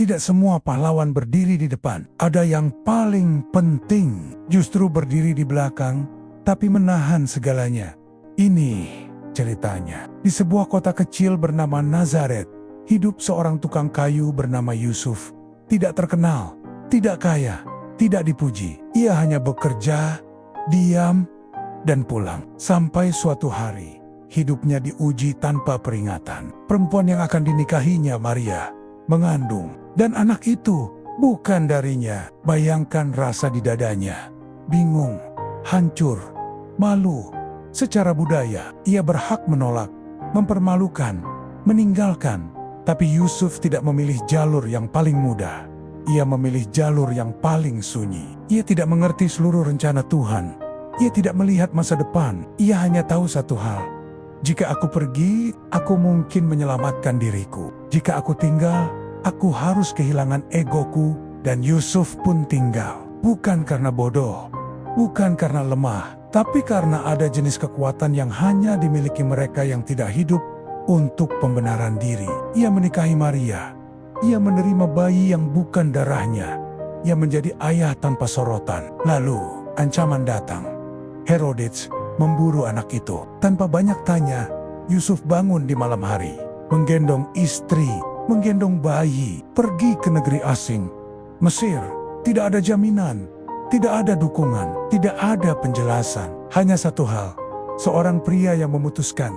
Tidak semua pahlawan berdiri di depan. Ada yang paling penting justru berdiri di belakang, tapi menahan segalanya. Ini ceritanya. Di sebuah kota kecil bernama Nazaret, hidup seorang tukang kayu bernama Yusuf. Tidak terkenal, tidak kaya, tidak dipuji. Ia hanya bekerja, diam, dan pulang. Sampai suatu hari, hidupnya diuji tanpa peringatan. Perempuan yang akan dinikahinya, Maria, mengandung. Dan anak itu bukan darinya. Bayangkan rasa di dadanya. Bingung, hancur, malu. Secara budaya, ia berhak menolak, mempermalukan, meninggalkan. Tapi Yusuf tidak memilih jalur yang paling mudah. Ia memilih jalur yang paling sunyi. Ia tidak mengerti seluruh rencana Tuhan. Ia tidak melihat masa depan. Ia hanya tahu satu hal. Jika aku pergi, aku mungkin menyelamatkan diriku. Jika aku tinggal, aku harus kehilangan egoku. Dan Yusuf pun tinggal. Bukan karena bodoh, bukan karena lemah, tapi karena ada jenis kekuatan yang hanya dimiliki mereka yang tidak hidup untuk pembenaran diri. Ia menikahi Maria. Ia menerima bayi yang bukan darahnya. Ia menjadi ayah tanpa sorotan. Lalu, ancaman datang. Herodes memburu anak itu. Tanpa banyak tanya, Yusuf bangun di malam hari, menggendong istri, menggendong bayi, pergi ke negeri asing. Mesir, tidak ada jaminan. Tidak ada dukungan, tidak ada penjelasan. Hanya satu hal, seorang pria yang memutuskan,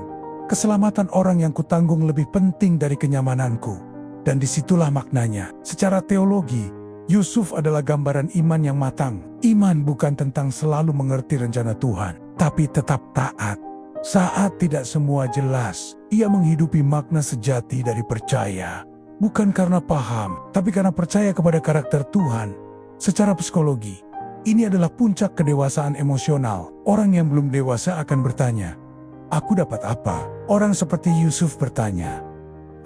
keselamatan orang yang kutanggung lebih penting dari kenyamananku. Dan disitulah maknanya. Secara teologi, Yusuf adalah gambaran iman yang matang. Iman bukan tentang selalu mengerti rencana Tuhan, tapi tetap taat. Saat tidak semua jelas, ia menghidupi makna sejati dari percaya. Bukan karena paham, tapi karena percaya kepada karakter Tuhan. Secara psikologi, ini adalah puncak kedewasaan emosional. Orang yang belum dewasa akan bertanya, "Aku dapat apa?" Orang seperti Yusuf bertanya,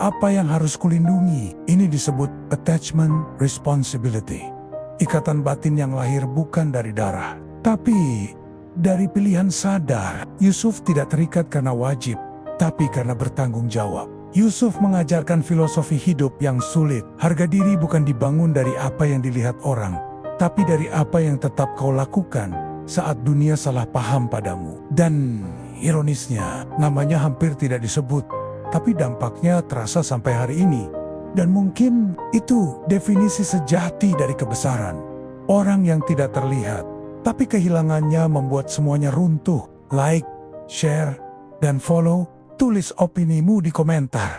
"Apa yang harus kulindungi?" Ini disebut attachment responsibility. Ikatan batin yang lahir bukan dari darah, tapi dari pilihan sadar. Yusuf tidak terikat karena wajib, tapi karena bertanggung jawab. Yusuf mengajarkan filosofi hidup yang sulit. Harga diri bukan dibangun dari apa yang dilihat orang, tapi dari apa yang tetap kau lakukan saat dunia salah paham padamu. Dan ironisnya, namanya hampir tidak disebut, tapi dampaknya terasa sampai hari ini. Dan mungkin itu definisi sejati dari kebesaran. Orang yang tidak terlihat, tapi kehilangannya membuat semuanya runtuh. Like, share, dan follow. Tulis opinimu di komentar.